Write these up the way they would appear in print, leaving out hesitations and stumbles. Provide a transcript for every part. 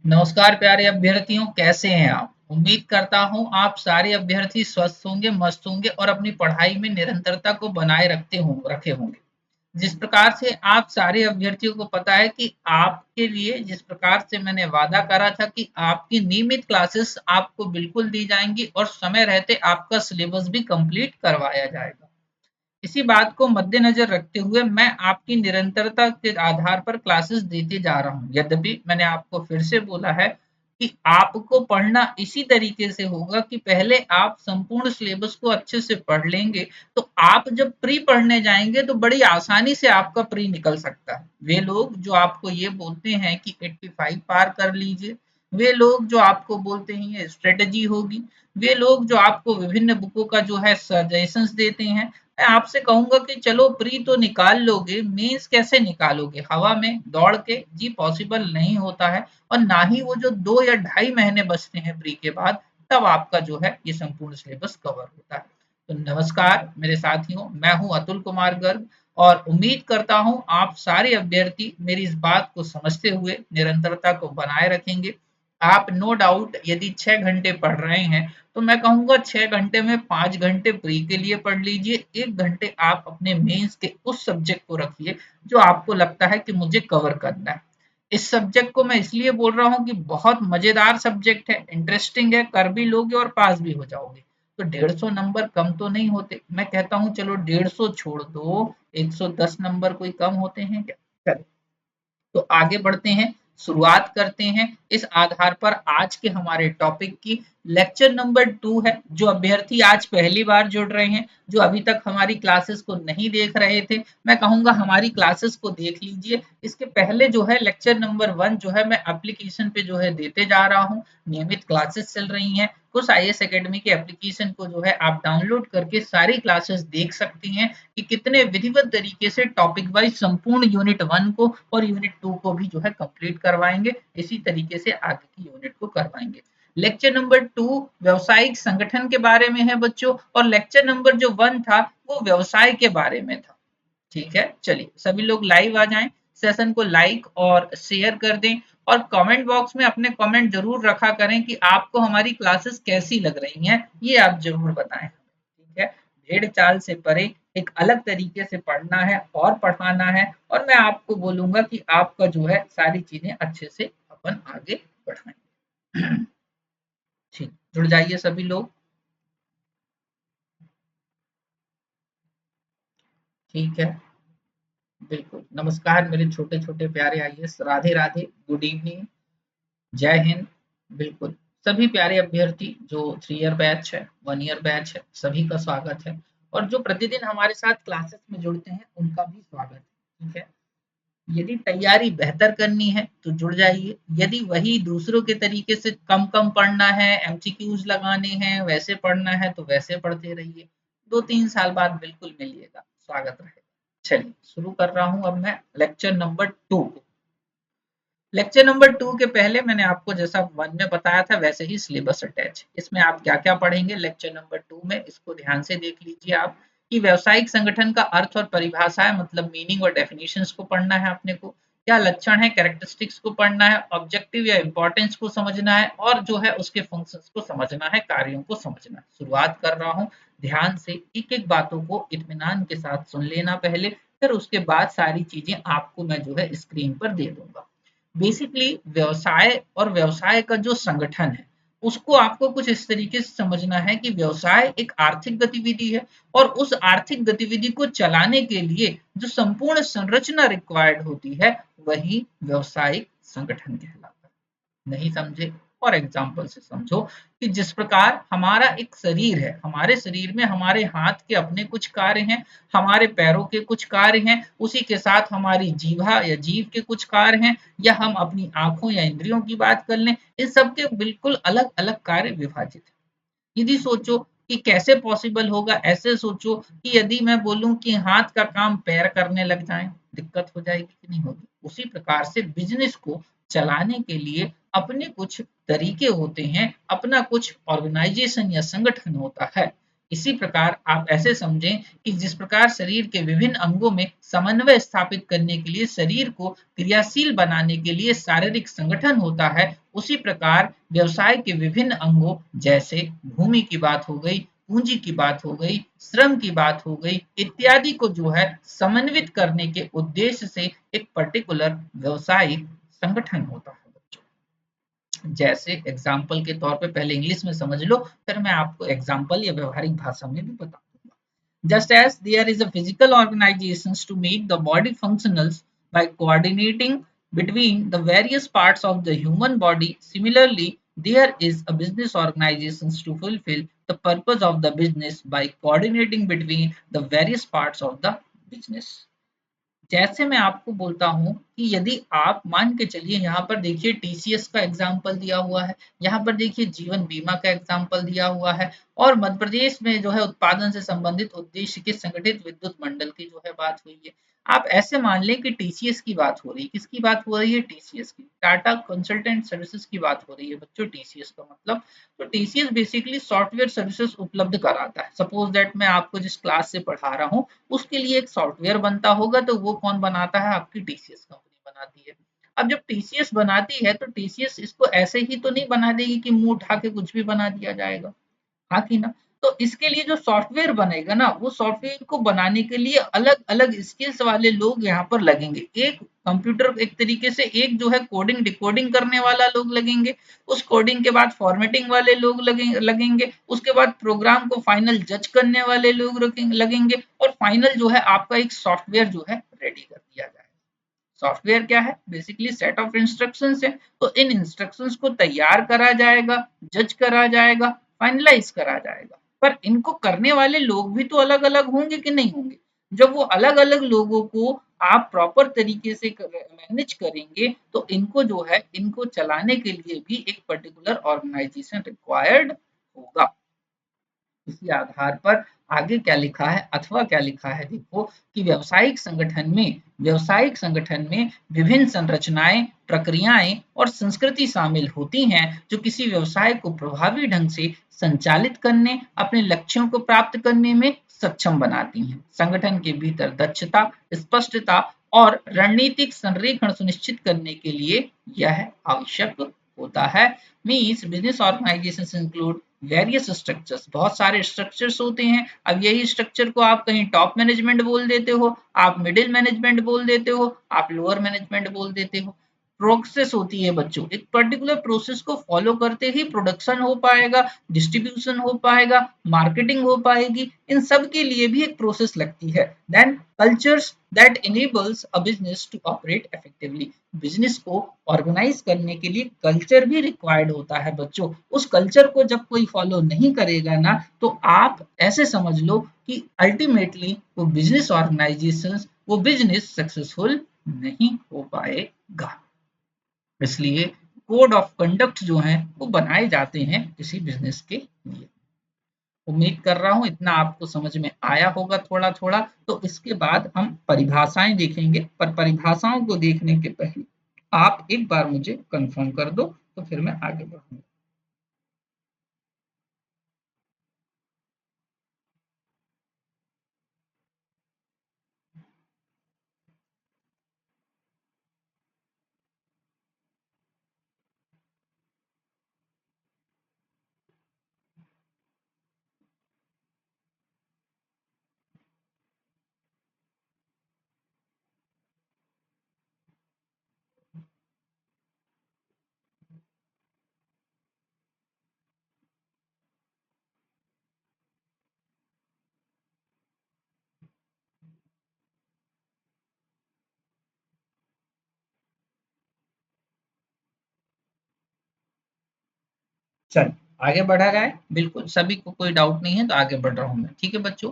नमस्कार प्यारे अभ्यर्थियों, कैसे हैं आप? उम्मीद करता हूं आप सारे अभ्यर्थी स्वस्थ होंगे, मस्त होंगे और अपनी पढ़ाई में निरंतरता को बनाए रखे होंगे। जिस प्रकार से आप सारे अभ्यर्थियों को पता है कि आपके लिए जिस प्रकार से मैंने वादा करा था कि आपकी नियमित क्लासेस आपको बिल्कुल दी जाएंगी और समय रहते आपका सिलेबस भी कंप्लीट करवाया जाएगा। इसी बात को मद्देनजर रखते हुए मैं आपकी निरंतरता के आधार पर क्लासेस देते जा रहा हूं। यद्यपि मैंने आपको फिर से बोला है कि आपको पढ़ना इसी तरीके से होगा कि पहले आप संपूर्ण सिलेबस को अच्छे से पढ़ लेंगे, तो आप जब प्री पढ़ने जाएंगे तो बड़ी आसानी से आपका प्री निकल सकता है। वे लोग जो आपको ये बोलते हैं कि 85 पार कर लीजिए, वे लोग जो आपको बोलते हैं ये स्ट्रेटेजी होगी, वे लोग जो आपको विभिन्न बुकों का जो है सजेशंस देते हैं, मैं आपसे कहूंगा कि चलो प्री तो निकाल लोगे, मेंस कैसे निकालोगे? हवा में दौड़ के? जी पॉसिबल नहीं होता है। और ना ही वो जो 2 या ढाई महीने बचते हैं प्री के बाद, तब आपका जो है ये संपूर्ण सिलेबस कवर होता है। तो नमस्कार मेरे साथियों, मैं हूं अतुल कुमार गर्ग और उम्मीद करता हूं आप सारे अभ्यर्थी मेरी इस बात को समझते हुए निरंतरता को बनाए रखेंगे। आप नो डाउट यदि 6 घंटे पढ़ रहे हैं तो मैं कहूंगा 6 घंटे में 5 घंटे प्री के लिए पढ़ लीजिए, 1 घंटे आप अपने मेंस के उस सब्जेक्ट को रखिए जो आपको लगता है कि मुझे कवर करना है। इस सब्जेक्ट को मैं इसलिए बोल रहा हूँ कि बहुत मजेदार सब्जेक्ट है, इंटरेस्टिंग है, कर भी लोगे और पास भी हो जाओगे। तो 150 नंबर कम तो नहीं होते। मैं कहता हूँ चलो 150 छोड़ दो, 110 नंबर कोई कम होते हैं क्या? चलो, तो आगे बढ़ते हैं, शुरुआत करते हैं इस आधार पर आज के हमारे टॉपिक की। लेक्चर नंबर 2 है। जो अभ्यर्थी आज पहली बार जुड़ रहे हैं, जो अभी तक हमारी क्लासेस को नहीं देख रहे थे, मैं कहूंगा हमारी क्लासेस को देख लीजिए। इसके पहले जो है लेक्चर नंबर 1 जो है मैं एप्लीकेशन पे जो है देते जा रहा हूँ। नियमित क्लासेस चल रही हैं। उस आईएएस एकेडमी के एप्लीकेशन को जो है आप डाउनलोड करके सारी क्लासेस देख सकती हैं कि कितने विधिवत तरीके से टॉपिक वाइज संपूर्ण यूनिट 1 को और यूनिट 2 को भी जो है कंप्लीट करवाएंगे। इसी तरीके से आगे की यूनिट को करवाएंगे। लेक्चर नंबर 2 व्यवसायिक संगठन के बारे में है बच्चों, और लेक्चर नंबर जो 1 था वो व्यवसाय के बारे में था। ठीक है, चलिए सभी लोग लाइव आ जाएं, सेशन को लाइक और शेयर कर दें और कमेंट बॉक्स में अपने कमेंट जरूर रखा करें कि आपको हमारी क्लासेस कैसी लग रही हैं, ये आप जरूर बताएं। ठीक है, भेड़ चाल से परे एक अलग तरीके से पढ़ना है और पढ़ाना है, और मैं आपको बोलूंगा कि आपका जो है सारी चीजें अच्छे से अपन आगे बढ़ाएंगे। ठीक, जुड़ जाइए सभी लोग। ठीक है, बिल्कुल। नमस्कार मेरे छोटे छोटे प्यारे IAS, Radhe Radhe, good evening, जय हिंद। बिल्कुल, सभी प्यारे अभ्यर्थी जो 3 ईयर बैच है, 1 ईयर बैच है, सभी का स्वागत है। और जो प्रतिदिन हमारे साथ क्लासेस में जुड़ते हैं उनका भी स्वागत है। ठीक है, यदि तैयारी बेहतर करनी है तो जुड़ जाइए, यदि वही दूसरों के तरीके से कम कम पढ़ना है, एमसीक्यूज लगाने हैं, वैसे पढ़ना है तो वैसे पढ़ते रहिए। 2-3 साल बाद बिल्कुल मिलिएगा, स्वागत रहेगा। चलिए शुरू कर रहा हूं अब मैं लेक्चर नंबर 2। लेक्चर नंबर 2 के पहले मैंने आपको जैसा 1 में बताया था वैसे ही सिलेबस अटैच। इसमें आप क्या-क्या पढ़ेंगे लेक्चर नंबर 2 में, इसको ध्यान से देख लीजिए आप। कि व्यावसायिक संगठन का अर्थ और परिभाषा है, मतलब मीनिंग और डेफिनेशंस को पढ़ना है अपने को। क्या लक्षण है, कैरेक्टरिस्टिक्स को पढ़ना है, ऑब्जेक्टिव या इंपॉर्टेंस को समझना है, और जो है उसके फंक्शंस को समझना है, कार्यों को समझना है। शुरुआत कर रहा हूँ, ध्यान से एक-एक बातों को इत्मीनान के साथ सुन लेना पहले, फिर उसके बाद सारी चीजें आपको मैं जो है स्क्रीन पर दे दूंगा। बेसिकली व्यवसाय और व्यवसाय का जो संगठन है उसको आपको कुछ इस तरीके से समझना है कि व्यवसाय एक आर्थिक गतिविधि है, और उस आर्थिक गतिविधि को चलाने के लिए जो संपूर्ण संरचना रिक्वायर्ड होती है वही व्यवसायिक संगठन कहलाता है। नहीं समझे? फॉर एग्जाम्पल से समझो कि जिस प्रकार हमारा एक शरीर है, हमारे शरीर में हमारे हाथ के अपने कुछ कार्य हैं, हमारे पैरों के कुछ कार्य हैं, उसी के साथ हमारी जीभा या जीव के कुछ कार्य हैं, या हम अपनी आंखों या इंद्रियों की बात कर लें, इन सबके बिल्कुल अलग अलग कार्य विभाजित है। यदि सोचो कि कैसे पॉसिबल होगा, ऐसे सोचो कि यदि मैं बोलूं कि हाथ का काम पैर करने लग जाए, दिक्कत हो जाएगी कि नहीं होगी? उसी प्रकार से बिजनेस को चलाने के लिए अपने कुछ तरीके होते हैं, अपना कुछ ऑर्गेनाइजेशन या संगठन होता है। इसी प्रकार आप ऐसे समझें कि जिस प्रकार शरीर के विभिन्न अंगों में समन्वय स्थापित करने के लिए शरीर को क्रियाशील बनाने के लिए शारीरिक संगठन होता है, उसी प्रकार व्यवसाय के विभिन्न अंगों जैसे भूमि की बात हो गई, पूंजी की बात हो गई, श्रम की बात हो गई इत्यादि को जो है समन्वित करने के उद्देश्य से एक पर्टिकुलर व्यवसायिक संगठन होता है। जैसे एग्जाम्पल के तौर पे पहले इंग्लिश में समझ लो, फिर मैं आपको एग्जाम्पल या व्यवहारिक भाषा में भी बता दूंगा। Just as there is a physical organizations to make the body functional by coordinating between the various parts of the human body, similarly, there is a business organizations to fulfill the purpose of the business by coordinating between the various parts of the business. जैसे मैं आपको बोलता हूँ कि यदि आप मान के चलिए यहाँ पर देखिए टीसीएस का एग्जाम्पल दिया हुआ है, यहाँ पर देखिए जीवन बीमा का एग्जाम्पल दिया हुआ है और मध्य प्रदेश में जो है उत्पादन से संबंधित उद्देश्य के संगठित विद्युत मंडल की जो है बात हुई है। आप ऐसे मान लें कि टीसीएस की बात हो रही है, किसकी बात हो रही है? टीसीएस की, टाटा कंसल्टेंट सर्विसेज की बात हो रही है बच्चों। टीसीएस का मतलब, तो टीसीएस बेसिकली सॉफ्टवेयर सर्विसेज उपलब्ध कराता है। सपोज दैट मैं आपको जिस क्लास से पढ़ा रहा हूँ उसके लिए एक सॉफ्टवेयर बनता होगा, तो वो कौन बनाता है? आपकी टीसीएस कंपनी बनाती है। अब जब टीसीएस बनाती है तो टीसीएस इसको ऐसे ही तो नहीं बना देगी कि मुंह उठा के कुछ भी बना दिया जाएगा, हाँ कि ना? तो इसके लिए जो सॉफ्टवेयर बनेगा ना, वो सॉफ्टवेयर को बनाने के लिए अलग अलग स्किल्स वाले लोग यहाँ पर लगेंगे। एक कंप्यूटर, एक तरीके से एक जो है कोडिंग डिकोडिंग करने वाला लोग लगेंगे, उस कोडिंग के बाद फॉर्मेटिंग वाले लोग लगेंगे, उसके बाद प्रोग्राम को फाइनल जज करने वाले लोग लगेंगे और फाइनल जो है आपका एक सॉफ्टवेयर जो है रेडी कर दिया जाएगा। सॉफ्टवेयर क्या है? बेसिकली सेट ऑफ इंस्ट्रक्शंस है। तो इन इंस्ट्रक्शंस को तैयार करा जाएगा, जज करा जाएगा, फाइनलाइज करा जाएगा। पर इनको करने वाले लोग भी तो अलग अलग होंगे कि नहीं होंगे? जब वो अलग अलग लोगों को आप प्रॉपर तरीके से मैनेज करेंगे तो इनको जो है, इनको चलाने के लिए भी एक पर्टिकुलर ऑर्गेनाइजेशन रिक्वायर्ड होगा। इसी आधार पर आगे क्या लिखा है अथवा क्या लिखा है देखो कि व्यावसायिक संगठन में विभिन्न संरचनाएं, प्रक्रियाएं और संस्कृति शामिल होती हैं जो किसी व्यवसाय को प्रभावी ढंग से संचालित करने, अपने लक्ष्यों को प्राप्त करने में सक्षम बनाती हैं। संगठन के भीतर दक्षता, स्पष्टता और रणनीतिक संरेखण सुनिश्चित करने के लिए यह आवश्यक होता है। Means business organisation include various structures, बहुत सारे स्ट्रक्चर्स होते हैं। अब यही स्ट्रक्चर को आप कहीं टॉप मैनेजमेंट बोल देते हो, आप मिडिल मैनेजमेंट बोल देते हो, आप लोअर मैनेजमेंट बोल देते हो। प्रोसेस होती है बच्चों, एक पर्टिकुलर प्रोसेस को फॉलो करते ही प्रोडक्शन हो पाएगा, डिस्ट्रीब्यूशन हो पाएगा, मार्केटिंग हो पाएगी, इन सब के लिए भी एक प्रोसेस लगती है। Then cultures that enables a business to operate effectively, business को ऑर्गेनाइज करने के लिए कल्चर भी रिक्वायर्ड होता है बच्चों। उस कल्चर को जब कोई फॉलो नहीं करेगा ना, तो आप ऐसे समझ लो कि अल्टीमेटली वो बिजनेस ऑर्गेनाइजेशन, वो बिजनेस सक्सेसफुल नहीं हो पाएगा। इसलिए कोड ऑफ कंडक्ट जो है वो बनाए जाते हैं किसी बिजनेस के लिए। उम्मीद कर रहा हूं इतना आपको समझ में आया होगा थोड़ा थोड़ा। तो इसके बाद हम परिभाषाएं देखेंगे, पर परिभाषाओं को देखने के पहले आप एक बार मुझे कंफर्म कर दो तो फिर मैं आगे बढ़ूंगा। चल आगे बढ़ा जाए, बिल्कुल सभी को कोई डाउट नहीं है तो आगे बढ़ रहा हूं मैं, ठीक है बच्चों।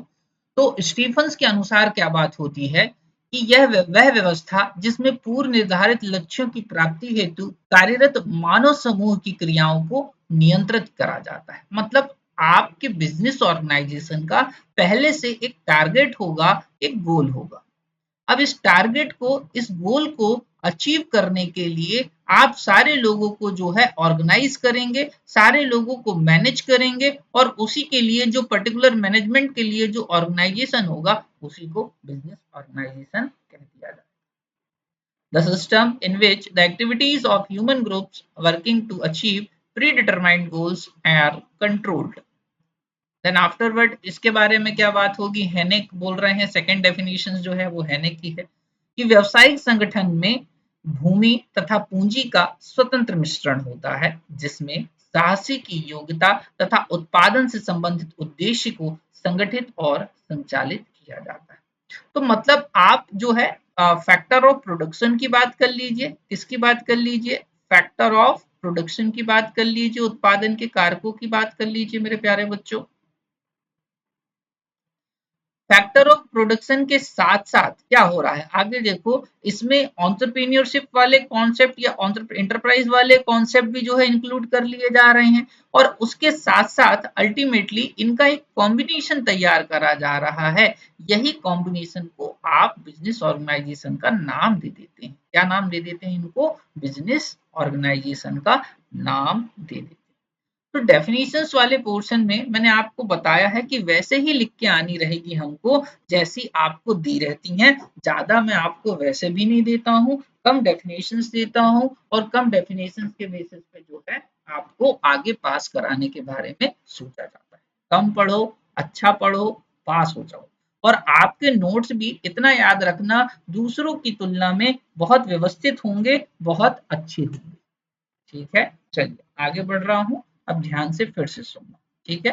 तो स्टीफंस के अनुसार क्या बात होती है कि यह वह व्यवस्था जिसमें पूर्व निर्धारित लक्ष्यों की प्राप्ति हेतु कार्यरत मानव समूह की क्रियाओं को नियंत्रित करा जाता है। मतलब आपके बिजनेस ऑर्गेनाइजेशन का पहले से एक टारगेट होगा, एक गोल होगा। अब इस टारगेट को, इस गोल को अचीव करने के लिए आप सारे लोगों को जो है ऑर्गेनाइज करेंगे, सारे लोगों को मैनेज करेंगे और उसी के लिए जो पर्टिकुलर मैनेजमेंट के लिए जो ऑर्गेनाइजेशन होगा उसी को बिजनेस ऑर्गेनाइजेशन कह दिया जाता है। The system in which the activities of human groups working to achieve predetermined goals are controlled. Then afterward इसके बारे में क्या बात होगी, हेनेक बोल रहे हैं, सेकंड डेफिनेशन जो है वो हेनेक की है कि व्यावसायिक संगठन में भूमि तथा पूंजी का स्वतंत्र मिश्रण होता है जिसमें साहसी की योग्यता तथा उत्पादन से संबंधित उद्देश्य को संगठित और संचालित किया जाता है। तो मतलब आप जो है फैक्टर ऑफ प्रोडक्शन की बात कर लीजिए, किसकी बात कर लीजिए, फैक्टर ऑफ प्रोडक्शन की बात कर लीजिए, उत्पादन के कारकों की बात कर लीजिए मेरे प्यारे बच्चों। फैक्टर ऑफ प्रोडक्शन के साथ साथ क्या हो रहा है आगे देखो, इसमें एंटरप्रेन्योरशिप वाले कॉन्सेप्ट या एंटरप्राइज वाले कॉन्सेप्ट भी जो है इंक्लूड कर लिए जा रहे हैं और उसके साथ साथ अल्टीमेटली इनका एक कॉम्बिनेशन तैयार करा जा रहा है। यही कॉम्बिनेशन को आप बिजनेस ऑर्गेनाइजेशन का नाम दे देते हैं। क्या नाम दे देते हैं इनको? बिजनेस ऑर्गेनाइजेशन का नाम दे देते हैं। तो डेफिनेशंस वाले पोर्शन में मैंने आपको बताया है कि वैसे ही लिख के आनी रहेगी हमको जैसी आपको दी रहती हैं। ज्यादा मैं आपको वैसे भी नहीं देता हूँ, कम डेफिनेशंस देता हूँ और कम डेफिनेशंस के बेसिस पे जो है आपको आगे पास कराने के बारे में सोचा जाता है। कम पढ़ो, अच्छा पढ़ो, पास हो जाओ। और आपके नोट्स भी इतना याद रखना दूसरों की तुलना में बहुत व्यवस्थित होंगे, बहुत अच्छे होंगे। ठीक है, चलिए आगे बढ़ रहा हूँ। अब ध्यान से फिर से सुनना, ठीक है।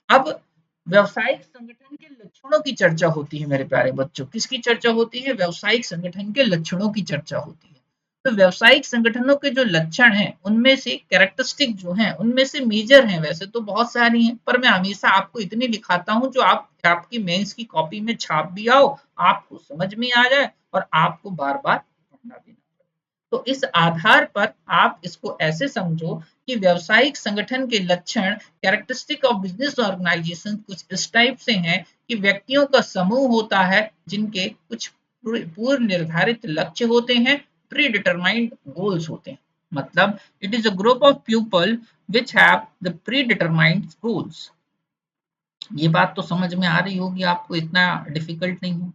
अब व्यावसायिक संगठन के लक्षणों की चर्चा होती है मेरे प्यारे बच्चों। किसकी चर्चा होती है? व्यावसायिक संगठन के लक्षणों की चर्चा होती है। तो व्यावसायिक संगठनों के जो लक्षण हैं उनमें से कैरेक्टरिस्टिक जो हैं उनमें से मेजर हैं, वैसे तो बहुत सारी हैं पर मैं हमेशा आपको इतनी लिखाता हूँ जो आपकी मेंस की कॉपी में छाप भी आओ, आपको समझ में आ जाए और आपको बार बार पढ़ना भी ना। तो इस आधार पर आप इसको ऐसे समझो कि व्यावसायिक संगठन के लक्षण, कैरेक्टरिस्टिक ऑफ बिजनेस ऑर्गेनाइजेशन कुछ इस टाइप से हैं कि व्यक्तियों का समूह होता है जिनके कुछ पूर्व निर्धारित लक्ष्य होते हैं, प्री डिटरमाइंड गोल्स होते हैं। मतलब it is a group of people which have the pre determined goals. ये बात तो समझ में आ रही होगी आपको, इतना डिफिकल्ट नहीं है।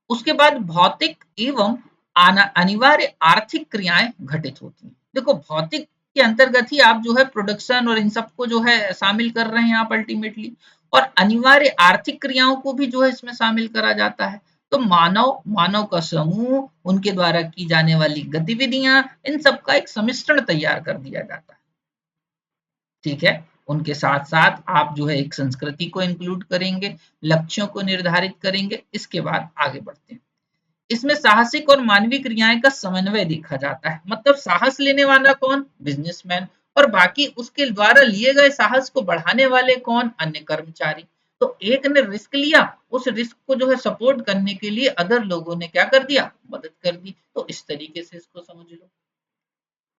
उसके बाद भौतिक एवं अनिवार्य आर्थिक क्रियाएं घटित होती हैं। देखो भौतिक के अंतर्गत ही आप जो है प्रोडक्शन और इन सबको जो है शामिल कर रहे हैं आप अल्टीमेटली, और अनिवार्य आर्थिक क्रियाओं को भी जो है इसमें शामिल करा जाता है। तो मानव, मानव का समूह, उनके द्वारा की जाने वाली गतिविधियां, इन सब का एक सम्मिश्रण तैयार कर दिया जाता है। ठीक है, उनके साथ साथ आप जो है एक संस्कृति को इंक्लूड करेंगे, लक्ष्यों को निर्धारित करेंगे। इसके बाद आगे बढ़ते हैं। इसमें साहसिक और मानवीय क्रियाएं का समन्वय देखा जाता है। मतलब साहस लेने वाला कौन? बिजनेसमैन। और बाकी उसके द्वारा लिए गए साहस को बढ़ाने वाले कौन? अन्य कर्मचारी। तो एक ने रिस्क लिया, उस रिस्क को जो है सपोर्ट करने के लिए अदर लोगों ने क्या कर दिया? मदद कर दी। तो इस तरीके से इसको समझ लो।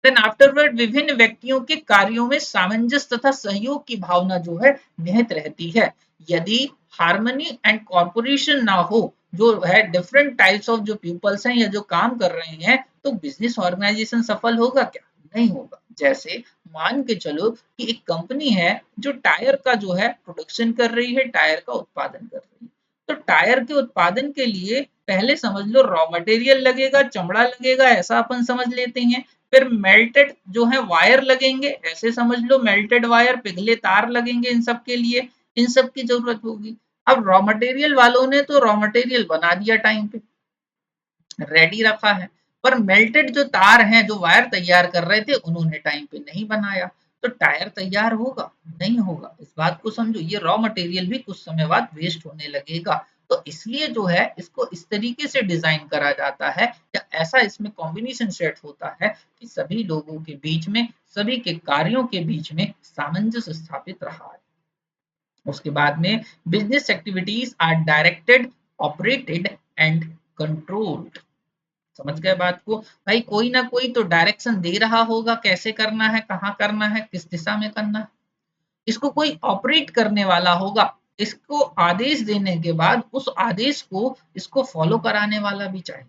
देन आफ्टरवर्ड विभिन्न व्यक्तियों के कार्यों में सामंजस्य तथा सहयोग की भावना जो है निहित रहती है। यदि हार्मनी एंड कॉर्पोरेशन ना हो, जो है डिफरेंट टाइप्स ऑफ जो पीपल्स हैं या जो काम कर रहे हैं, तो बिजनेस ऑर्गेनाइजेशन सफल होगा क्या? नहीं होगा। जैसे मान के चलो कि एक कंपनी है जो टायर का जो है प्रोडक्शन कर रही है, टायर का उत्पादन कर रही है। तो टायर के उत्पादन के लिए पहले समझ लो रॉ मटेरियल लगेगा, चमड़ा लगेगा, ऐसा अपन समझ लेते हैं। फिर मेल्टेड जो है वायर लगेंगे, ऐसे समझ लो मेल्टेड वायर, पिघले तार लगेंगे इन सब के लिए, इन सब की जरूरत होगी। अब रॉ मटेरियल वालों ने तो रॉ मटेरियल बना दिया, टाइम पे रेडी रखा है, पर मेल्टेड जो तार हैं, जो वायर तैयार कर रहे थे, उन्होंने टाइम पे नहीं बनाया। तो टायर तैयार होगा? नहीं होगा। इस बात को समझो, ये रॉ मटेरियल भी कुछ समय बाद वेस्ट होने लगेगा। तो इसलिए जो है इसको इस तरीके से डिजाइन करा जाता है या ऐसा इसमें कॉम्बिनेशन सेट होता है कि सभी लोगों के बीच में, सभी के कार्यों के बीच में सामंजस्य स्थापित रहा है। उसके बाद में business activities are directed, operated and controlled. समझ गए बात को? भाई कोई ना कोई तो डायरेक्शन दे रहा होगा, कैसे करना है, कहाँ करना है, किस दिशा में करना है। इसको कोई ऑपरेट करने वाला होगा, इसको आदेश देने के बाद उस आदेश को इसको फॉलो कराने वाला भी चाहिए,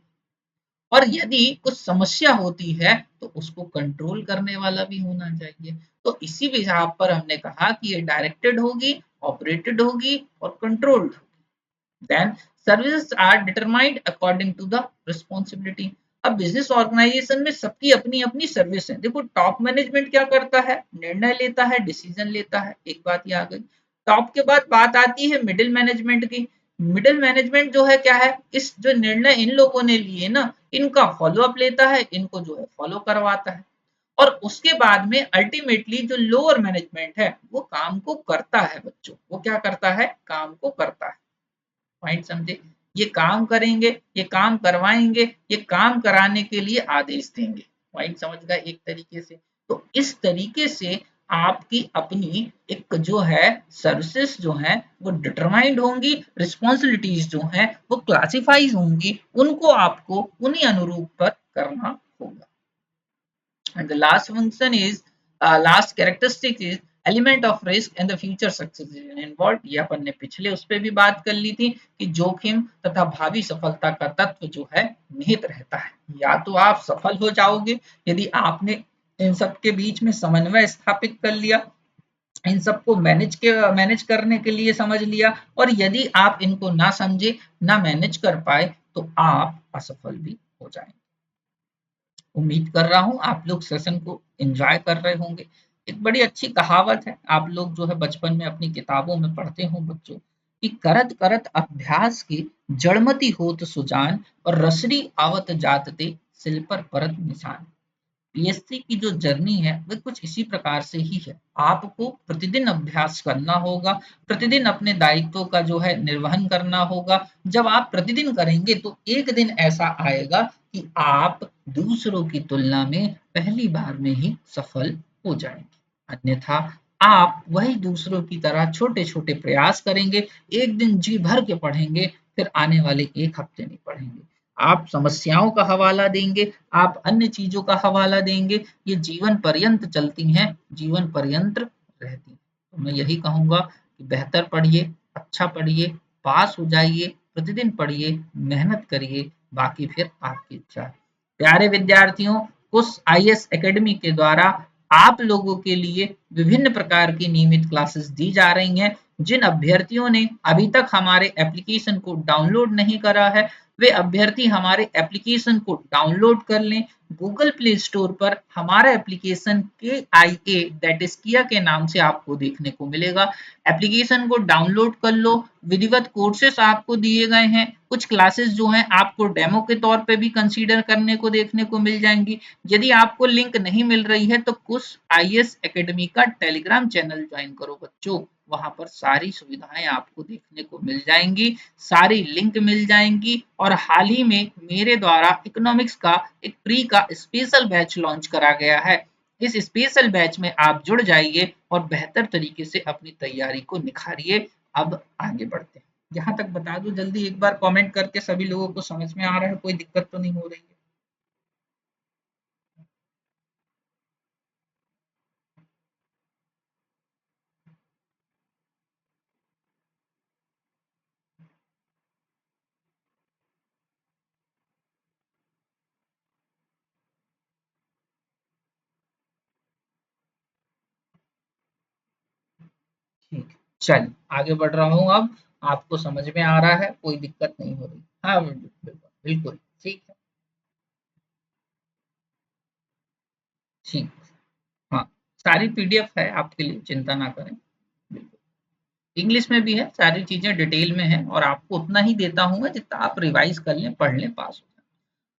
और यदि कुछ समस्या होती है तो उसको कंट्रोल करने वाला भी होना चाहिए। तो इसी बिहाफ पर हमने कहा कि ये डायरेक्टेड होगी, ऑपरेटेड होगी और कंट्रोल्ड होगी। Then services are determined according to the responsibility. अब बिजनेस ऑर्गेनाइजेशन में सबकी अपनी अपनी सर्विस है। देखो टॉप मैनेजमेंट क्या करता है, निर्णय लेता है, डिसीजन लेता है, एक बात ये आ गई। टॉप के बाद बात आती है मिडिल मैनेजमेंट की। मिडिल मैनेजमेंट जो है क्या है, इस जो निर्णय इन लोगों ने लिए ना, इनका फॉलो अप लेता है, इनको जो है फॉलो करवाता है। और उसके बाद में अल्टीमेटली जो लोअर मैनेजमेंट है वो काम को करता है बच्चों, वो क्या करता है, काम को करता है। पॉइंट समझे, ये काम करेंगे, ये काम करवाएंगे, ये काम कराने के लिए आदेश देंगे। पॉइंट समझ गए एक तरीके से। तो इस तरीके से आपकी अपनी एक जो है सर्विसेज जो है वो डिटरमाइंड होंगी, रिस्पॉन्सिबिलिटीज जो है वो क्लासिफाइज होंगी, उनको आपको उन्हीं अनुरूप पर करना होगा। And the last function is last characteristic is element of risk and the future success is involved। ये अपन ने पिछले उस पे भी बात कर ली थी कि जोखिम तथा भावी सफलता का तत्व जो है निहित रहता है। या तो आप सफल हो जाओगे यदि आपने इन सब के बीच में समन्वय स्थापित कर लिया, इन सबको मैनेज करने के लिए समझ लिया, और यदि आप इनको ना समझे, ना मैनेज कर पाए, तो आप असफल भी हो जाएंगे। उम्मीद कर रहा हूँ आप लोग सेशन को एंजॉय कर रहे होंगे। एक बड़ी अच्छी कहावत है, आप लोग जो है बचपन में अपनी किताबों में पढ़ते हो बच्चों, कि करत करत अभ्यास की जड़मति होत सुजान और रसरी आवत जात ते सिल पर परत निशान। पीएससी की जो जर्नी है वो कुछ इसी प्रकार से ही है। आपको प्रतिदिन अभ्यास करना होगा, प्रतिदिन अपने दायित्वों का जो है निर्वहन करना होगा। जब आप प्रतिदिन करेंगे तो एक दिन ऐसा आएगा कि आप दूसरों की तुलना में पहली बार में ही सफल हो जाएंगे। अन्यथा आप वही दूसरों की तरह छोटे छोटे प्रयास करेंगे, एक दिन जी भर के पढ़ेंगे, फिर आने वाले एक हफ्ते नहीं पढ़ेंगे। आप समस्याओं का हवाला देंगे, आप अन्य चीजों का हवाला देंगे, ये जीवन पर्यंत चलती हैं, जीवन पर्यंत रहती हैं। तो मैं यही कहूंगा कि बेहतर पढ़िए, अच्छा पढ़िए, पास हो जाइए, प्रतिदिन पढ़िए, मेहनत करिए, बाकी फिर आपकी इच्छा है। प्यारे विद्यार्थियों, कुछ आईएएस एकेडमी के द्वारा आप लोगों के लिए विभिन्न प्रकार की नियमित क्लासेस दी जा रही हैं। जिन अभ्यर्थियों ने अभी तक हमारे एप्लीकेशन को डाउनलोड नहीं करा है, वे अभ्यर्थी हमारे एप्लीकेशन को डाउनलोड कर लें। गूगल प्ले स्टोर पर हमारा एप्लीकेशन KIA दैट इज किया के नाम से आपको देखने को मिलेगा। एप्लीकेशन को डाउनलोड कर लो। विधिवत कोर्सेस आपको दिए गए हैं, कुछ क्लासेस जो हैं आपको डेमो के तौर पे भी कंसीडर करने को देखने को मिल जाएंगी। यदि आपको लिंक नहीं मिल रही है तो कुछ आईएएस एकेडमी का टेलीग्राम चैनल ज्वाइन करो बच्चों, वहां पर सारी सुविधाएं आपको देखने को मिल जाएंगी, सारी लिंक मिल जाएंगी। और हाल ही में मेरे द्वारा इकोनॉमिक्स का एक प्री का स्पेशल बैच लॉन्च करा गया है। इस स्पेशल बैच में आप जुड़ जाइए और बेहतर तरीके से अपनी तैयारी को निखारिए। अब आगे बढ़ते हैं। यहाँ तक बता दूं जल्दी एक बार कमेंट करके, सभी लोगों को समझ में आ रहा है, कोई दिक्कत तो नहीं हो रही है? ठीक है, चलिए आगे बढ़ रहा हूँ अब। आपको समझ में आ रहा है, कोई दिक्कत नहीं हो रही? हाँ बिल्कुल बिल्कुल ठीक है। ठीक, हाँ, सारी पीडीएफ है आपके लिए, चिंता ना करें। बिल्कुल इंग्लिश में भी है, सारी चीजें डिटेल में है, और आपको उतना ही देता हूँ जितना आप रिवाइज कर लें, पढ़ लें, पास हो जाए।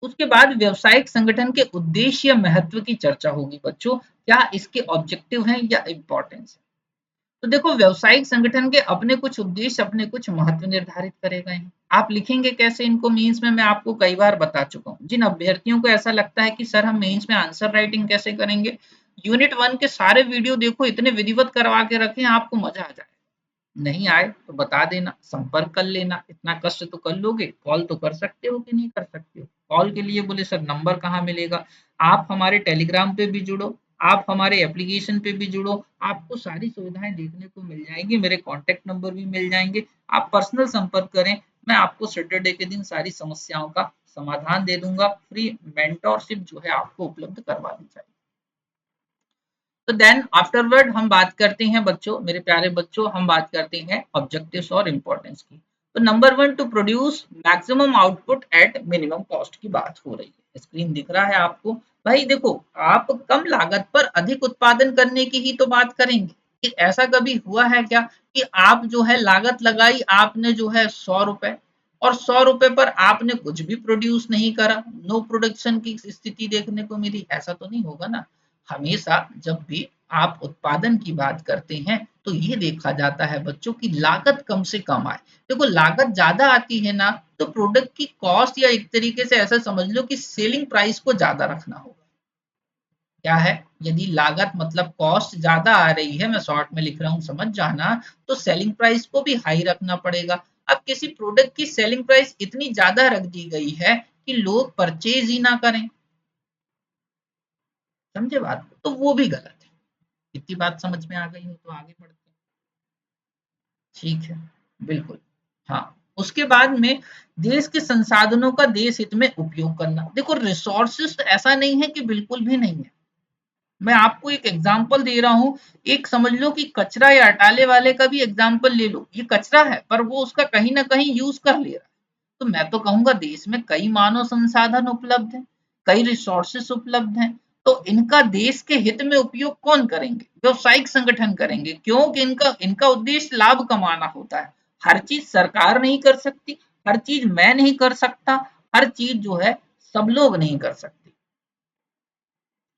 उसके बाद व्यवसायिक संगठन के उद्देश्य महत्व की चर्चा होगी बच्चों, क्या इसके ऑब्जेक्टिव हैं या इंपॉर्टेंस है। तो देखो व्यवसायिक संगठन के अपने कुछ उद्देश्य, अपने कुछ महत्व निर्धारित करे गए हैं। आप लिखेंगे कैसे इनको मेंस में, मैं आपको कई बार बता चुका हूँ। जिन अभ्यर्थियों को ऐसा लगता है कि सर हम मेंस में आंसर राइटिंग कैसे करेंगे, यूनिट 1 के सारे वीडियो देखो, इतने विधिवत करवा के रखे हैं, आपको मजा आ जाए। नहीं आए तो बता देना, संपर्क कर लेना, इतना कष्ट तो कर लोगे, कॉल तो कर सकते हो कि नहीं कर सकते हो। कॉल के लिए बोले सर नंबर कहाँ मिलेगा, आप हमारे टेलीग्राम पे भी जुड़ो, आप हमारे एप्लीकेशन पे भी जुड़ो, आपको सारी सुविधाएं देखने को मिल जाएंगी, मेरे कॉन्टेक्ट नंबर भी मिल जाएंगे, आप पर्सनल संपर्क करें, मैं आपको सैटरडे के दिन सारी समस्याओं का समाधान दे दूंगा, फ्री मेंटोरशिप जो है आपको उपलब्ध करवा दी जाएगी। तो देन आफ्टरवर्ड हम बात करते हैं बच्चों, मेरे प्यारे बच्चों, हम बात करते हैं ऑब्जेक्टिव्स और इम्पोर्टेंस की। तो number one, to produce maximum output at minimum cost की बात हो रही है, स्क्रीन दिख रहा है आपको। भाई देखो, आप कम लागत पर अधिक उत्पादन करने की ही तो बात करेंगे कि ऐसा कभी हुआ है क्या कि आप जो है लागत लगाई आपने जो है 100 रुपए, और 100 रुपए पर आपने कुछ भी प्रोड्यूस नहीं करा, नो प्रोडक्शन की स्थिति देखने को मिली, ऐसा तो नहीं होगा ना। हमेशा जब भी आप उत्पादन की बात करते हैं तो ये देखा जाता है बच्चों की लागत कम से कम आए। देखो लागत ज्यादा आती है ना, तो प्रोडक्ट की कॉस्ट, या एक तरीके से ऐसा समझ लो कि सेलिंग प्राइस को ज्यादा रखना होगा। क्या है, यदि लागत मतलब कॉस्ट ज्यादा आ रही है, मैं शॉर्ट में लिख रहा हूँ समझ जाना, तो सेलिंग प्राइस को भी हाई रखना पड़ेगा। अब किसी प्रोडक्ट की सेलिंग प्राइस इतनी ज्यादा रख दी गई है कि लोग परचेज ही ना करें, समझे बात को? तो वो भी गलत है। इतनी बात समझ में आ गई हो तो आगे बढ़ते हैं। ठीक है, बिल्कुल। हाँ, उसके बाद में देश के संसाधनों का देश हित में उपयोग करना। देखो रिसोर्सेस ऐसा नहीं है कि बिल्कुल भी नहीं है। मैं आपको एक एग्जांपल दे रहा हूँ, एक समझ लो कि कचरा या हटाले वाले का भी एग्जांपल ले लो, ये कचरा है पर वो उसका कहीं ना कहीं यूज कर ले रहा है। तो मैं तो कहूंगा देश में कई मानव संसाधन उपलब्ध हैं, कई रिसोर्सेस उपलब्ध हैं, तो इनका देश के हित में उपयोग कौन करेंगे? व्यवसायिक संगठन करेंगे, क्योंकि इनका इनका उद्देश्य लाभ कमाना होता है। हर चीज सरकार नहीं कर सकती, हर चीज मैं नहीं कर सकता, हर चीज जो है सब लोग नहीं कर सकते,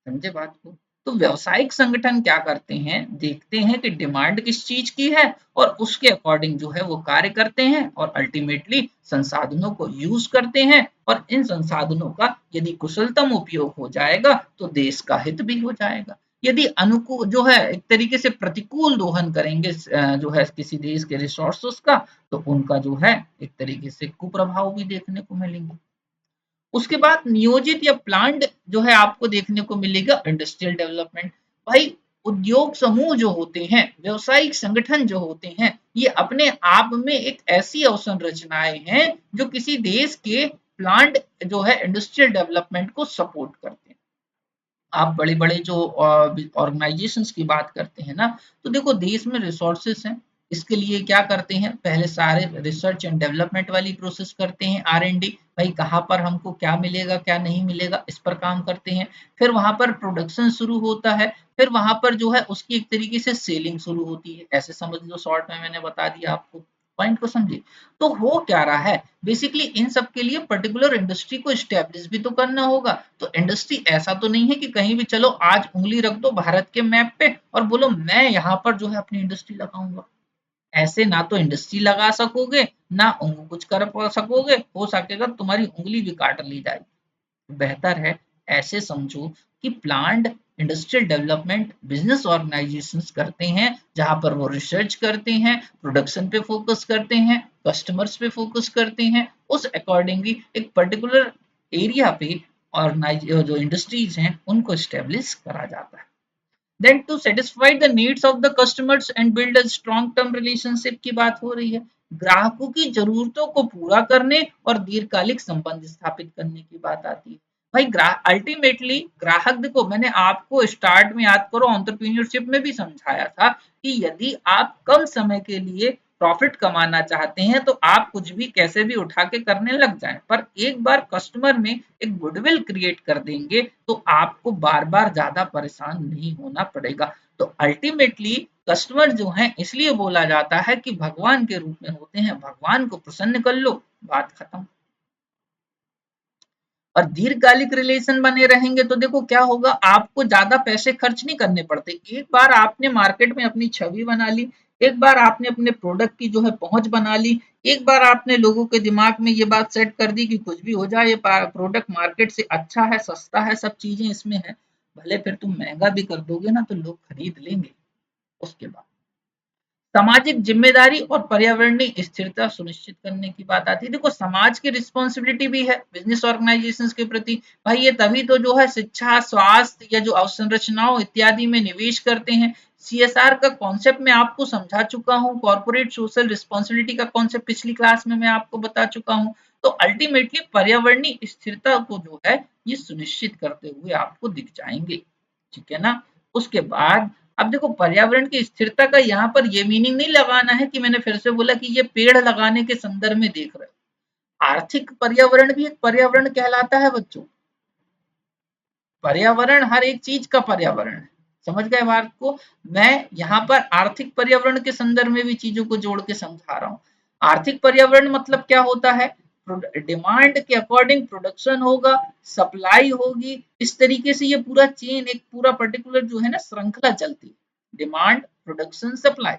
समझे बात को? तो व्यावसायिक संगठन क्या करते हैं, देखते हैं कि डिमांड किस चीज की है और उसके अकॉर्डिंग जो है वो कार्य करते हैं और अल्टीमेटली संसाधनों को यूज करते हैं, और इन संसाधनों का यदि कुशलतम उपयोग हो जाएगा तो देश का हित भी हो जाएगा। यदि अनुकूल जो है एक तरीके से प्रतिकूल दोहन करेंगे जो है किसी देश के रिसोर्सेस का, तो उनका जो है एक तरीके से कुप्रभाव भी देखने को मिलेंगे। उसके बाद नियोजित या प्लान्ड जो है आपको देखने को मिलेगा इंडस्ट्रियल डेवलपमेंट। भाई उद्योग समूह जो होते हैं, व्यवसायिक संगठन जो होते हैं, ये अपने आप में एक ऐसी अवसंरचनाएं हैं जो किसी देश के प्लांट जो है इंडस्ट्रियल डेवलपमेंट को सपोर्ट करते हैं। आप बड़े-बड़े जो ऑर्गेनाइजेशंस की बात करते हैं ना, तो देखो देश में रिसोर्सेस हैं, इसके लिए क्या करते हैं, पहले सारे रिसर्च एंड डेवलपमेंट वाली प्रोसेस करते हैं, R&D, भाई कहाँ पर हमको क्या मिलेगा क्या नहीं मिलेगा इस पर काम करते हैं। फिर वहां पर प्रोडक्शन शुरू होता है, फिर वहां पर जो है उसकी एक तरीके से सेलिंग शुरू होती है, ऐसे समझ लो, शॉर्ट में मैंने बता दिया आपको, पॉइंट को समझे? तो हो क्या रहा है, बेसिकली इन सब के लिए पर्टिकुलर इंडस्ट्री को स्टैब्लिश भी तो करना होगा। तो इंडस्ट्री ऐसा तो नहीं है कि कहीं भी चलो आज उंगली रख दो भारत के मैप पे और बोलो मैं यहाँ पर जो है अपनी इंडस्ट्री लगाऊंगा। ऐसे ना तो इंडस्ट्री लगा सकोगे, ना कुछ कर सकोगे, हो सकेगा तुम्हारी उंगली भी काट ली जाएगी। बेहतर है ऐसे समझो कि plant industrial development business organisations करते हैं, जहां पर वो रिसर्च करते हैं, प्रोडक्शन पे फोकस करते हैं, कस्टमर्स पे फोकस करते हैं, उस अकॉर्डिंगली एक पर्टिकुलर एरिया पे ऑर्गेनाइज जो इंडस्ट्रीज हैं उनको स्टेब्लिश करा जाता है। Then to satisfy the needs of the customers and build a strong term relationship की बात हो रही है, ग्राहकों की जरूरतों को पूरा करने और दीर्घकालिक संबंध स्थापित करने की बात आती है। भाई अल्टीमेटली ग्राहक, देखो मैंने आपको स्टार्ट में याद करो एंटरप्रेन्योरशिप में भी समझाया था कि यदि आप कम समय के लिए प्रॉफिट कमाना चाहते हैं तो आप कुछ भी कैसे भी उठा के करने लग जाएं, पर एक बार कस्टमर में एक गुडविल क्रिएट कर देंगे तो आपको बार बार ज्यादा परेशान नहीं होना पड़ेगा। तो अल्टीमेटली कस्टमर जो है इसलिए बोला जाता है कि भगवान के रूप में होते हैं, भगवान को प्रसन्न कर लो, बात खत्म। और दीर्घकालिक रिलेशन बने रहेंगे तो देखो क्या होगा, आपको ज्यादा पैसे खर्च नहीं करने पड़ते। एक बार आपने मार्केट में अपनी छवि बना ली, एक बार आपने अपने प्रोडक्ट की जो है पहुंच बना ली, एक बार आपने लोगों के दिमाग में ये बात सेट कर दी कि कुछ भी हो जाए ये प्रोडक्ट मार्केट से अच्छा है, सस्ता है, सब चीजें इसमें है, भले फिर तुम महंगा भी कर दोगे ना तो लोग खरीद लेंगे। उसके बाद सामाजिक जिम्मेदारी और पर्यावरणीय स्थिरता सुनिश्चित करने की बात आती है। देखो समाज की रिस्पॉन्सिबिलिटी भी है बिजनेस ऑर्गेनाइजेशंस के प्रति। भाई ये तभी तो जो है शिक्षा, स्वास्थ्य या जो अवसंरचनाओं इत्यादि में निवेश करते हैं। सीएसआर का कॉन्सेप्ट मैं आपको समझा चुका हूँ, कॉर्पोरेट सोशल रिस्पॉन्सिबिलिटी का कॉन्सेप्ट पिछली क्लास में मैं आपको बता चुका हूँ। तो अल्टीमेटली पर्यावरणीय स्थिरता को जो है ये सुनिश्चित करते हुए आपको दिख जाएंगे, ठीक है ना। उसके बाद अब देखो पर्यावरण की स्थिरता का यहाँ पर ये मीनिंग नहीं लगाना है कि मैंने फिर से बोला कि ये पेड़ लगाने के संदर्भ में देख रहे हो। आर्थिक पर्यावरण भी एक पर्यावरण कहलाता है बच्चों। पर्यावरण हर एक चीज का पर्यावरण है, समझ गए बात को। मैं यहाँ पर आर्थिक पर्यावरण के संदर्भ में भी चीजों को जोड़ के समझा रहा हूँ। आर्थिक पर्यावरण मतलब क्या होता है, डिमांड के अकॉर्डिंग प्रोडक्शन होगा, सप्लाई होगी, इस तरीके से ये पूरा चेन एक पूरा पर्टिकुलर जो है ना श्रृंखला चलती है, डिमांड प्रोडक्शन सप्लाई।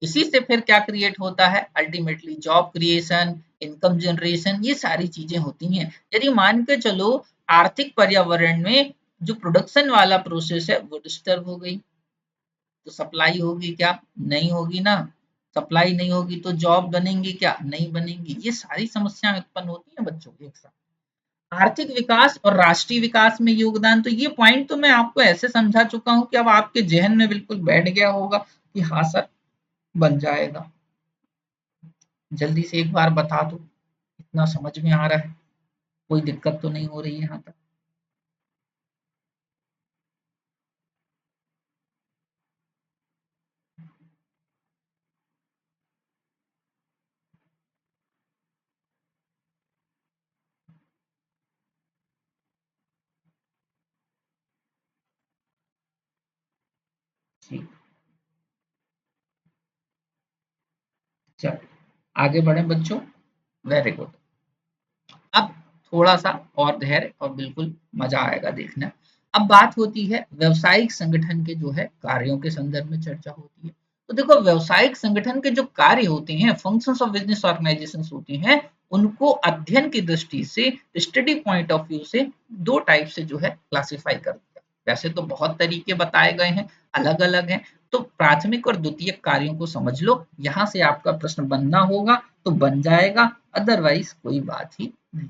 इसी से फिर क्या क्रिएट होता है, ultimately job creation, income generation, ये सारी चीजें होती हैं। यदि मान के चलो आर्थिक पर्यावरण में जो प्रोडक्शन वाला प्रोसेस है वो डिस्टर्ब हो गई तो सप्लाई होगी क्या, नहीं होगी ना। सप्लाई नहीं होगी तो जॉब बनेंगी क्या, नहीं बनेंगी। ये सारी समस्याएं उत्पन्न होती हैं बच्चों एक साथ। आर्थिक विकास और राष्ट्रीय विकास में योगदान, तो ये पॉइंट तो मैं आपको ऐसे समझा चुका हूँ कि अब आपके जहन में बिल्कुल बैठ गया होगा कि हाँ सर बन जाएगा। जल्दी से एक बार बता दो, इतना समझ में आ रहा है, कोई दिक्कत तो नहीं हो रही है यहाँ तक। ठीक, चलो आगे बढ़े बच्चों। Very good. अब थोड़ा सा और धैर्य और बिल्कुल मजा आएगा देखना। अब बात होती है व्यवसायिक संगठन के जो है कार्यों के संदर्भ में चर्चा होती है। तो देखो व्यवसायिक संगठन के जो कार्य होते हैं, फंक्शंस ऑफ बिजनेस ऑर्गेनाइजेशंस होती हैं, उनको अध्ययन की दृष्टि से, स्टडी पॉइंट ऑफ व्यू से दो टाइप से जो है क्लासिफाई कर दिया। वैसे तो बहुत तरीके बताए गए हैं, अलग अलग हैं। तो प्राथमिक और द्वितीयक कार्यों को समझ लो, यहाँ से आपका प्रश्न बनना होगा तो बन जाएगा, अदरवाइज कोई बात ही नहीं।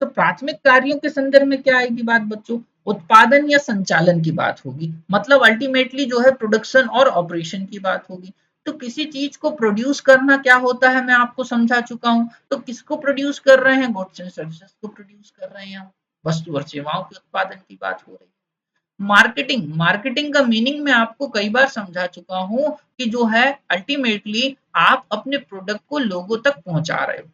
तो प्राथमिक कार्यों के संदर्भ में क्या आएगी बात बच्चों, उत्पादन या संचालन की बात होगी। मतलब अल्टीमेटली जो है प्रोडक्शन और ऑपरेशन की बात होगी। तो किसी चीज को प्रोड्यूस करना क्या होता है मैं आपको समझा चुका हूं। तो किसको प्रोड्यूस कर रहे हैं, गुड्स एंड सर्विसेज को प्रोड्यूस कर रहे हैं हम, वस्तु और सेवाओं के उत्पादन की बात हो रही है। मार्केटिंग, मार्केटिंग का मीनिंग मैं आपको कई बार समझा चुका हूं कि जो है अल्टीमेटली आप अपने प्रोडक्ट को लोगों तक पहुंचा रहे हो।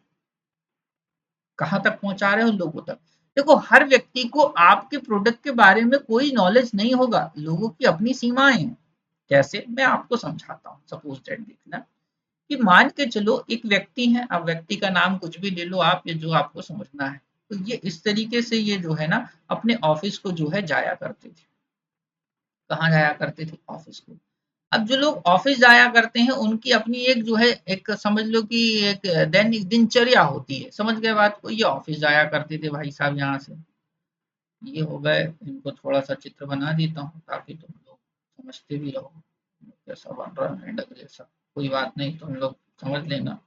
कहाँ तक पहुंचा रहे हो, लोगों तक। देखो हर व्यक्ति को आपके प्रोडक्ट के बारे में कोई नॉलेज नहीं होगा, लोगों की अपनी सीमाएं हैं। कैसे, मैं आपको समझाता हूँ। सपोज दैट देखना कि मान के चलो एक व्यक्ति है, अब व्यक्ति का नाम कुछ भी ले लो आप, ये जो आपको समझना है। तो ये इस तरीके से ये जो है ना अपने ऑफिस को जो है जाया करते थे। कहाँ जाया करते थे, ऑफिस को। अब जो लोग ऑफिस जाया करते हैं उनकी अपनी एक जो है एक समझ लो कि एक दैनिक दिनचर्या होती है, समझ गए बात को। ये ऑफिस जाया करते थे भाई साहब, यहाँ से ये हो गए, इनको थोड़ा सा चित्र बना देता हूँ ताकि तुम लोग समझते भी रहो कैसा बन रहा है मेंढक जैसा। कोई बात नहीं, तुम लोग समझ लेना,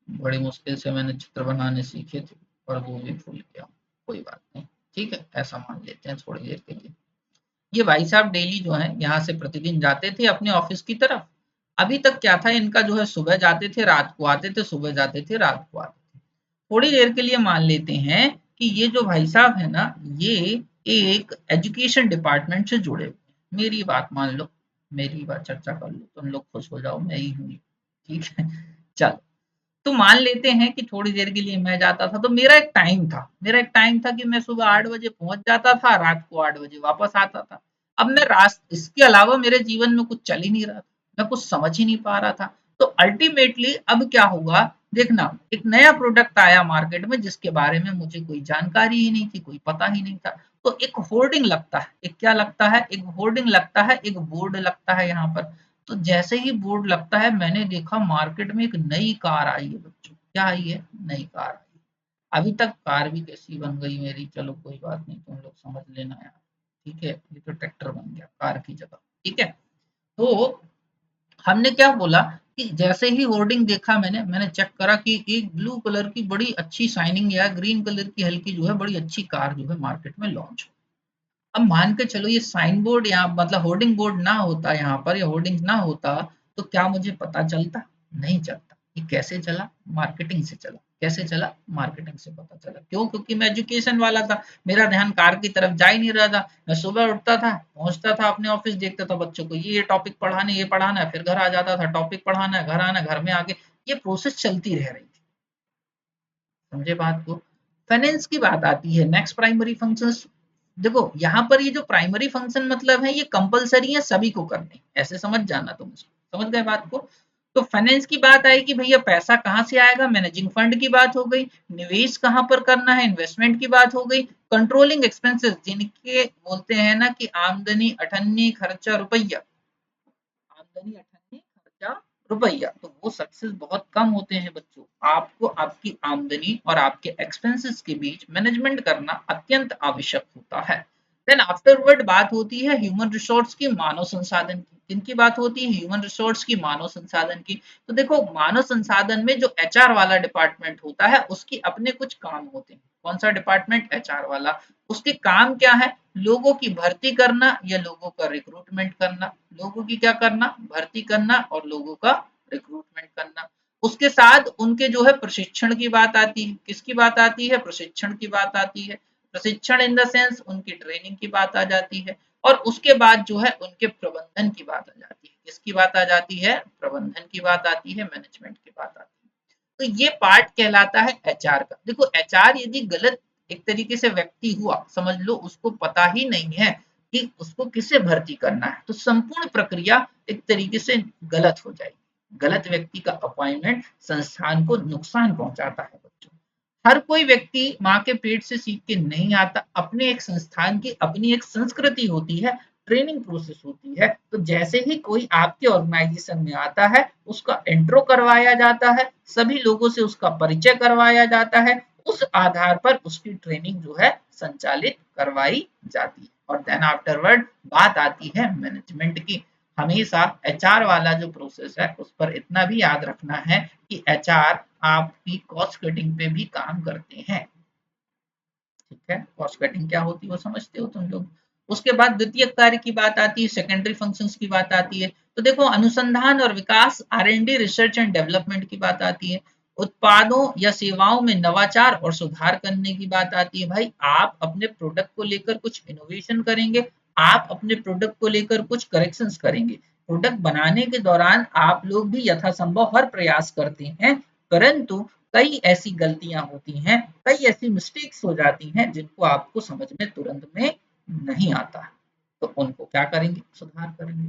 बड़ी मुश्किल से मैंने चित्र बनाने सीखे थे और वो भी भूल गया, कोई बात नहीं। ठीक है, ऐसा मान लेते हैं थोड़ी देर के लिए। ये भाई साहब डेली जो है यहाँ से प्रतिदिन जाते थे अपने ऑफिस की तरफ। अभी तक क्या था इनका जो है, सुबह जाते थे रात को आते थे, सुबह जाते थे रात को आते थे। थोड़ी देर के लिए मान लेते हैं कि ये जो भाई साहब है ना, ये एक एजुकेशन डिपार्टमेंट से जुड़े हुए हैं। मेरी बात मान लो, मेरी बात चर्चा कर लो, तुम लोग खुश हो जाओ, मैं ही हूँ। ठीक है, चल। तो मान लेते हैं कि थोड़ी देर के लिए मैं जाता था, तो मेरा एक टाइम था कि मैं सुबह 8 बजे पहुंच जाता था, रात को 8 बजे वापस आता था। अब मैं रात इसके अलावा मेरे जीवन में कुछ चल ही नहीं रहा था, मैं कुछ समझ ही नहीं पा रहा था। तो अल्टीमेटली अब क्या हुआ, देखना एक नया प्रोडक्ट आया मार्केट में जिसके बारे में मुझे कोई जानकारी ही नहीं थी, कोई पता ही नहीं था। तो एक होर्डिंग लगता है, एक क्या लगता है, एक होर्डिंग लगता है, एक बोर्ड लगता है यहाँ पर। तो जैसे ही बोर्ड लगता है मैंने देखा मार्केट में एक नई कार आई है बच्चों। क्या आई है, नई कार आई है। अभी तक कार भी कैसी बन गई मेरी, चलो कोई बात नहीं, तुम लोग समझ लेना यार। ठीक है, ये तो ट्रैक्टर बन गया कार की जगह। ठीक है, तो हमने क्या बोला कि जैसे ही होर्डिंग देखा मैंने चेक करा कि एक ब्लू कलर की बड़ी अच्छी शाइनिंग या ग्रीन कलर की हल्की जो है बड़ी अच्छी कार जो है मार्केट में लॉन्च। अब मान के चलो ये साइन बोर्ड या मतलब होर्डिंग बोर्ड ना होता यहाँ पर या होर्डिंग ना होता तो क्या मुझे पता चलता? नहीं चलता। ये कैसे चला? मार्केटिंग से चला। कैसे चला? मार्केटिंग से पता चला। क्यों? क्योंकि मैं एजुकेशन वाला था, मेरा ध्यान कार की तरफ जा ही नहीं रहा था। मैं सुबह उठता था, पहुंचता था अपने ऑफिस, देखता था बच्चों को ये टॉपिक पढ़ाने, ये पढ़ाना है, फिर घर आ जाता था, टॉपिक पढ़ाना है, घर आना, घर में आके ये प्रोसेस चलती रह रही थी। समझे बात को? फाइनेंस की बात आती है, नेक्स्ट प्राइमरी फंक्शंस। देखो यहाँ पर ये जो प्राइमरी फंक्शन मतलब है ये कंपलसरी है सभी को करने, ऐसे समझ जाना तुम इसको। समझ गए बात को? तो फाइनेंस की बात आई कि भैया पैसा कहाँ से आएगा, मैनेजिंग फंड की बात हो गई। निवेश कहाँ पर करना है, इन्वेस्टमेंट की बात हो गई। कंट्रोलिंग एक्सपेंसेस जिनके बोलते हैं ना कि आमदनी अठन्नी खर्चा रुपया, आमदनी अठन्नी खर्चा रुपया, तो वो सक्सेस बहुत कम होते हैं बच्चों। आपको आपकी आमदनी और आपके एक्सपेंसेस के बीच मैनेजमेंट करना अत्यंत आवश्यक होता है। देन आफ्टरवर्ड बात होती है ह्यूमन रिसोर्स की, मानव संसाधन की। किनकी बात होती है? ह्यूमन रिसोर्स की, मानव संसाधन की। तो देखो मानव संसाधन में जो एचआर वाला डिपार्टमेंट होता है उसकी अपने कुछ काम होते हैं। कौन सा डिपार्टमेंट? एचआर वाला। उसके काम क्या है? लोगों की भर्ती करना या लोगों का रिक्रूटमेंट करना। लोगों की क्या करना? भर्ती करना और लोगों का रिक्रूटमेंट करना। उसके साथ उनके जो है प्रशिक्षण की बात आती है। किसकी बात आती है? प्रशिक्षण की बात आती है। प्रशिक्षण इन द सेंस उनकी ट्रेनिंग की बात आ जाती है। और उसके बाद जो है उनके प्रबंधन की बात आ जाती है। किसकी बात आ जाती है? प्रबंधन की बात आती है, मैनेजमेंट की बात आती है। तो ये पार्ट कहलाता है एचआर का। देखो एचआर यदि गलत एक तरीके से व्यक्ति हुआ, समझ लो उसको पता ही नहीं है कि उसको किसे भर्ती करना है, तो संपूर्ण प्रक्रिया एक तरीके से गलत हो जाएगी। गलत व्यक्ति का अपॉइंटमेंट संस्थान को नुकसान पहुंचाता है बच्चों। हर कोई व्यक्ति माँ के पेट से सीख के नहीं आता। अपने एक संस्थान की अपनी एक संस्कृति होती है, ट्रेनिंग प्रोसेस होती है। तो जैसे ही कोई आपके ऑर्गेनाइजेशन में आता है उसका इंट्रो करवाया जाता है, सभी लोगों से उसका परिचय करवाया जाता है, उस आधार पर उसकी ट्रेनिंग जो है संचालित करवाई जाती है। और देन आफ्टरवर्ड बात आती है मैनेजमेंट की। हमेशा एचआर वाला जो प्रोसेस है उस पर इतना भी याद रखना है कि एचआर आपकी कॉस्ट कटिंग पे भी काम करते हैं। ठीक है, कॉस्ट कटिंग क्या होती है वो समझते हो तुम लोग। उसके बाद द्वितीय कार्य की बात आती है, सेकेंडरी फंक्शंस की बात आती है। तो देखो अनुसंधान और विकास, आर&डी, रिसर्च एंड डेवलपमेंट की बात आती है। उत्पादों या सेवाओं में नवाचार और सुधार करने की बात आती है। भाई आप अपने प्रोडक्ट को लेकर कुछ इनोवेशन करेंगे, आप अपने प्रोडक्ट को लेकर कुछ करेक्शंस करेंगे। प्रोडक्ट बनाने के दौरान आप लोग भी यथासंभव हर प्रयास करते हैं, परंतु कई ऐसी गलतियां होती हैं, कई ऐसी मिस्टेक्स हो जाती हैं जिनको आपको समझ में तुरंत में नहीं आता है। तो उनको क्या करेंगे? सुधार करेंगे।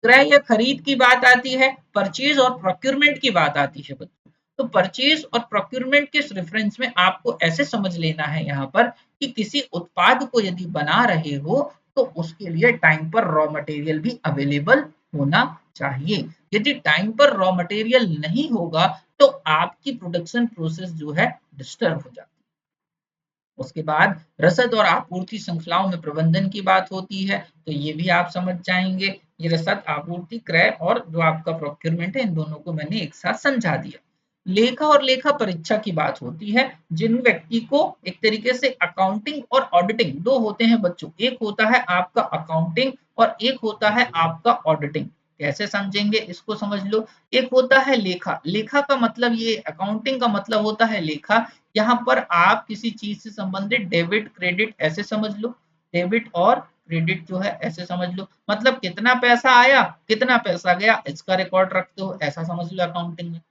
क्रय या खरीद की बात आती है, परचेज और प्रोक्योरमेंट की बात आती है बच्चों। तो परचेज और प्रोक्योरमेंट के रेफरेंस में आपको ऐसे समझ लेना है यहाँ पर कि किसी उत्पाद को यदि बना रहे हो तो उसके लिए टाइम पर रॉ मटेरियल भी अवेलेबल होना चाहिए। यदि टाइम पर रॉ मटेरियल नहीं होगा तो आपकी प्रोडक्शन प्रोसेस जो है डिस्टर्ब हो जाती है। उसके बाद रसद और आपूर्ति श्रृंखलाओं में प्रबंधन की बात होती है, तो ये भी आप समझ जाएंगे। ये रसद, आपूर्ति, क्रय और जो आपका प्रोक्योरमेंट है, इन दोनों को मैंने एक साथ समझा दिया। लेखा और लेखा परीक्षा की बात होती है, जिन व्यक्ति को एक तरीके से अकाउंटिंग और ऑडिटिंग दो होते हैं बच्चों, एक होता है आपका अकाउंटिंग और एक होता है आपका ऑडिटिंग। कैसे समझेंगे इसको समझ लो। एक होता है लेखा, लेखा का मतलब ये, अकाउंटिंग का मतलब होता है लेखा। यहाँ पर आप किसी चीज से संबंधित डेबिट क्रेडिट ऐसे समझ लो, डेबिट और क्रेडिट जो है ऐसे समझ लो, मतलब कितना पैसा आया कितना पैसा गया इसका रिकॉर्ड रखते हो, ऐसा समझ लो अकाउंटिंग में।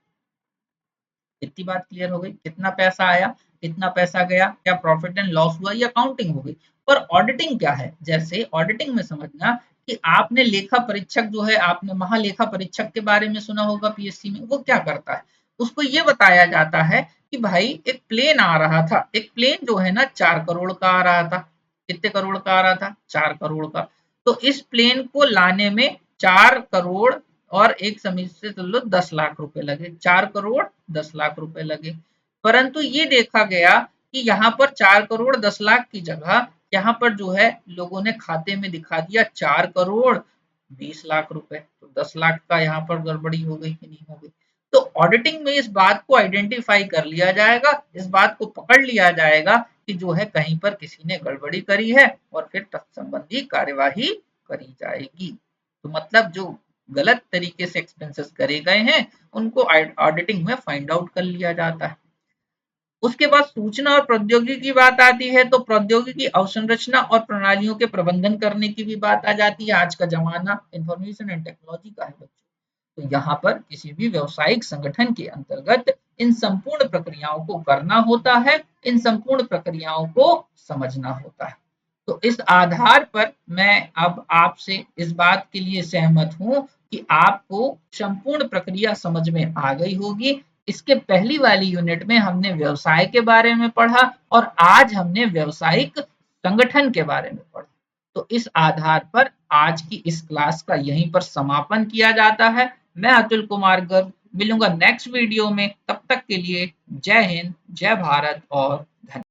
इतनी बात क्लियर हो गई? कितना पैसा आया कितना पैसा गया, क्या प्रॉफिट एंड लॉस हुआ, ये अकाउंटिंग हो गई। पर ऑडिटिंग क्या है? जैसे ऑडिटिंग में समझना कि आपने लेखा परीक्षक जो है, आपने महालेखा परीक्षक के बारे में सुना होगा पीएससी में, वो क्या करता है? उसको ये बताया जाता है कि भाई एक प्लेन आ रहा था, एक प्लेन जो है ना 4 करोड़ का आ रहा था। कितने करोड़ का आ रहा था? 4 करोड़ का। तो इस प्लेन को लाने में 4 करोड़ और एक समझ से चल लो 10 लाख रुपए लगे, 4 करोड़ 10 लाख रुपए लगे। परंतु ये देखा गया कि यहाँ पर 4 करोड़ 10 लाख की जगह यहाँ पर जो है लोगों ने खाते में दिखा दिया 4 करोड़ 20 लाख रुपए, तो 10 लाख का यहाँ पर गड़बड़ी हो गई कि नहीं हो गई। तो ऑडिटिंग में इस बात को आइडेंटिफाई कर लिया जाएगा, इस बात को पकड़ लिया जाएगा कि जो है कहीं पर किसी ने गड़बड़ी करी है और फिर तत्संबंधी कार्यवाही करी जाएगी। तो मतलब जो गलत तरीके से एक्सपेंसेस करे गए हैं उनको ऑडिटिंग में फाइंड आउट कर लिया जाता है। उसके बाद सूचना और प्रौद्योगिकी की बात आती है, तो प्रौद्योगिकी अवसंरचना और प्रणालियों के प्रबंधन करने की भी बात आ जाती है। आज का जमाना इंफॉर्मेशन एंड टेक्नोलॉजी का है बच्चों, तो यहाँ पर किसी भी व्यवसायिक संगठन के अंतर्गत इन संपूर्ण प्रक्रियाओं को करना होता है, इन संपूर्ण प्रक्रियाओं को समझना होता है। तो इस आधार पर मैं अब आपसे इस बात के लिए सहमत हूं कि आपको संपूर्ण प्रक्रिया समझ में आ गई होगी। इसके पहली वाली यूनिट में हमने व्यवसाय के बारे में पढ़ा और आज हमने व्यवसायिक संगठन के बारे में पढ़ा। तो इस आधार पर आज की इस क्लास का यहीं पर समापन किया जाता है। मैं अतुल कुमार गर्ग मिलूंगा नेक्स्ट वीडियो में, तब तक के लिए जय हिंद, जय भारत और धन्यवाद।